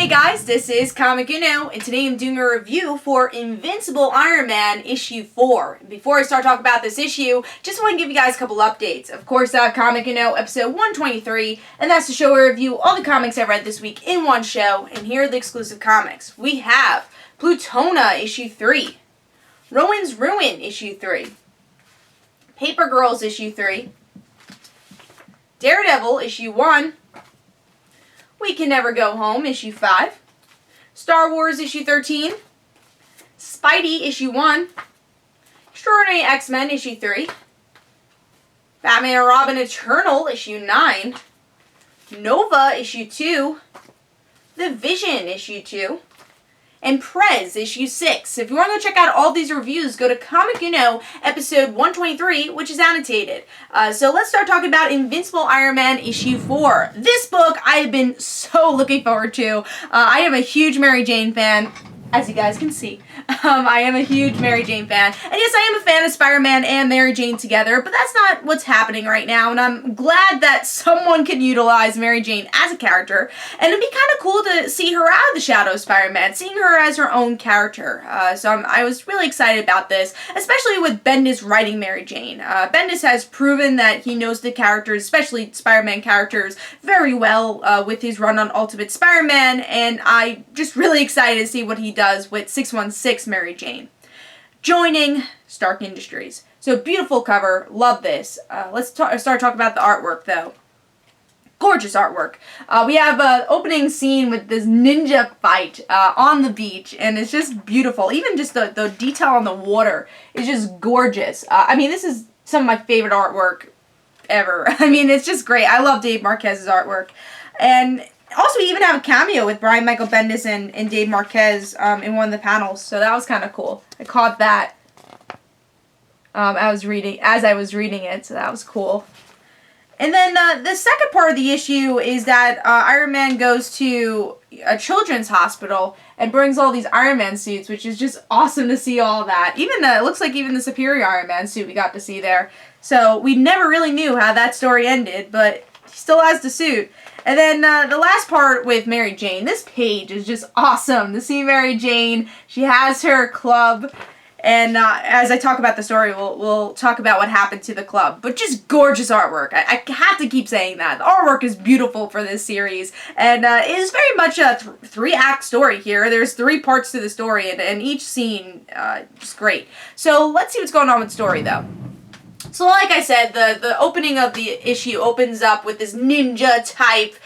guys, this is Comic Uno, and today I'm doing a review for Invincible Iron Man issue 4. Before I start talking about this issue, just want to give you guys a couple updates. Of course, Comic Uno episode 123, and that's to show or review all the comics I read this week in one show, and here are the exclusive comics. We have Plutona issue 3, Rowan's Ruin issue 3, Paper Girls issue 3, Daredevil issue 1, We Can Never Go Home, issue 5. Star Wars, issue 13. Spidey, issue 1. Extraordinary X-Men, issue 3. Batman and Robin Eternal, issue 9. Nova, issue 2. The Vision, issue 2. And Prez, issue 6. If you want to go check out all these reviews, go to Comic Uno, episode 123, which is annotated. So let's start talking about Invincible Iron Man, issue 4. This book I have been so looking forward to. I am a huge Mary Jane fan, as you guys can see. I am a huge Mary Jane fan. And yes, I am a fan of Spider-Man and Mary Jane together, but that's not what's happening right now, and I'm glad that someone can utilize Mary Jane as a character, and it'd be kind of cool to see her out of the shadow of Spider-Man, seeing her as her own character. So I was really excited about this, especially with Bendis writing Mary Jane. Bendis has proven that he knows the characters, especially Spider-Man characters, very well with his run on Ultimate Spider-Man, and I'm just really excited to see what he does with 616 Mary Jane. Joining Stark Industries. So beautiful cover. Love this. Let's start talking about the artwork though. Gorgeous artwork. We have an opening scene with this ninja fight on the beach, and it's just beautiful. Even just the detail on the water is just gorgeous. I mean, this is some of my favorite artwork ever. I mean, it's just great. I love Dave Marquez's artwork. And also, we even have a cameo with Brian Michael Bendis and Dave Marquez in one of the panels, so that was kind of cool. I caught that as I was reading it, so that was cool. And then the second part of the issue is that Iron Man goes to a children's hospital and brings all these Iron Man suits, which is just awesome to see all that. Even it looks like even the Superior Iron Man suit we got to see there. So we never really knew how that story ended, but he still has the suit. And then the last part with Mary Jane. This page is just awesome to see Mary Jane. She has her club. And as I talk about the story, we'll talk about what happened to the club. But just gorgeous artwork. I have to keep saying that. The artwork is beautiful for this series. And it is very much a three-act story here. There's 3 parts to the story, and each scene is great. So let's see what's going on with the story, though. So like I said, the opening of the issue opens up with this ninja-type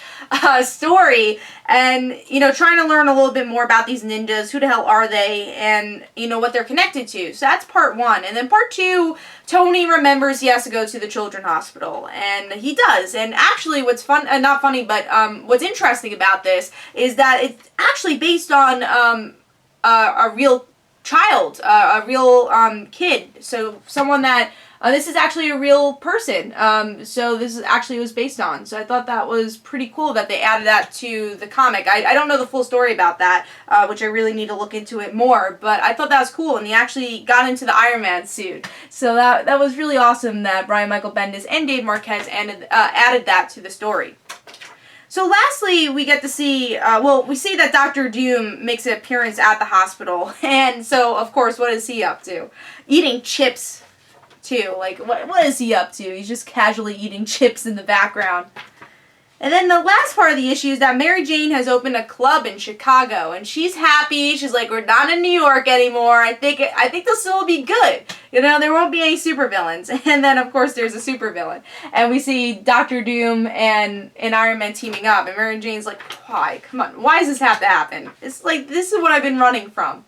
story, and, you know, trying to learn a little bit more about these ninjas, who the hell are they, and, you know, what they're connected to. So that's part 1. And then part 2, Tony remembers he has to go to the children's hospital, and he does. And actually what's not funny, but what's interesting about this is that it's actually based on a real child, a real kid. So someone that this is actually a real person, so this is actually was based on. So I thought that was pretty cool that they added that to the comic. I don't know the full story about that, which I really need to look into it more, but I thought that was cool, and he actually got into the Iron Man suit. So that was really awesome that Brian Michael Bendis and Dave Marquez added that to the story. So lastly, we get to see, we see that Dr. Doom makes an appearance at the hospital, and so, of course, what is he up to? Eating chips, too. Like, what is he up to? He's just casually eating chips in the background. And then the last part of the issue is that Mary Jane has opened a club in Chicago, and she's happy. She's like, we're not in New York anymore. I think they'll still be good. You know, there won't be any supervillains. And then, of course, there's a supervillain. And we see Dr. Doom and Iron Man teaming up, and Mary Jane's like, why? Come on. Why does this have to happen? It's like, this is what I've been running from.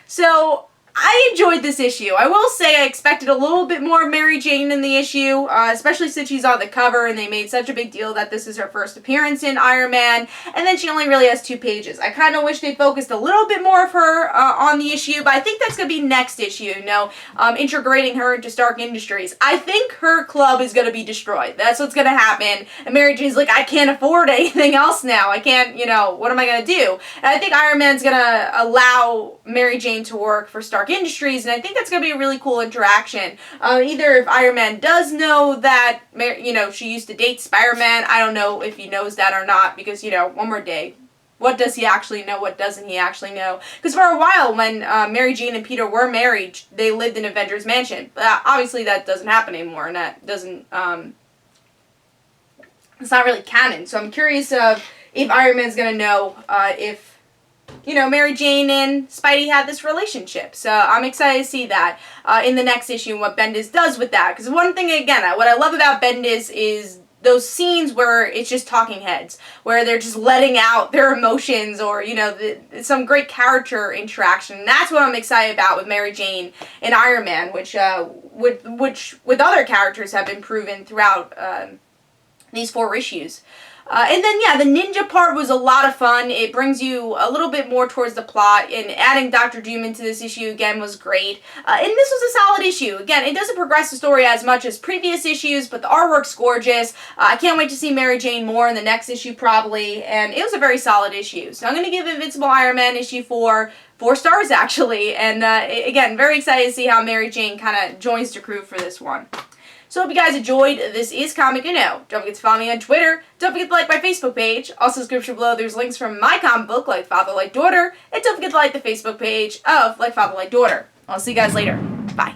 So I enjoyed this issue. I will say I expected a little bit more Mary Jane in the issue, especially since she's on the cover and they made such a big deal that this is her first appearance in Iron Man, and then she only really has 2 pages. I kind of wish they focused a little bit more of her on the issue, but I think that's going to be next issue, you know, integrating her into Stark Industries. I think her club is going to be destroyed. That's what's going to happen, and Mary Jane's like, I can't afford anything else now. I can't, you know, what am I going to do? And I think Iron Man's going to allow Mary Jane to work for Stark Industries, and I think that's going to be a really cool interaction. Either if Iron Man does know that, you know, she used to date Spider-Man, I don't know if he knows that or not, because, you know, one more day, What does he actually know? What doesn't he actually know? Because for a while, when Mary Jane and Peter were married, they lived in Avengers Mansion. But obviously, that doesn't happen anymore, and that doesn't. It's not really canon. So I'm curious if Iron Man's gonna know if Mary Jane and Spidey had this relationship. So I'm excited to see that in the next issue and what Bendis does with that. Because one thing again, what I love about Bendis is those scenes where it's just talking heads, where they're just letting out their emotions, or some great character interaction. And that's what I'm excited about with Mary Jane and Iron Man, which with other characters have been proven throughout these 4 issues. And then, yeah, the ninja part was a lot of fun. It brings you a little bit more towards the plot, and adding Dr. Doom into this issue again was great. And this was a solid issue. Again, it doesn't progress the story as much as previous issues, but the artwork's gorgeous. I can't wait to see Mary Jane more in the next issue, probably, and it was a very solid issue. So I'm going to give Invincible Iron Man issue 4 stars, actually, and again, very excited to see how Mary Jane kind of joins the crew for this one. So hope you guys enjoyed. This is Comic Uno. Don't forget to follow me on Twitter. Don't forget to like my Facebook page. Also, description below, there's links from my comic book, Like Father, Like Daughter. And don't forget to like the Facebook page of Like Father, Like Daughter. I'll see you guys later. Bye.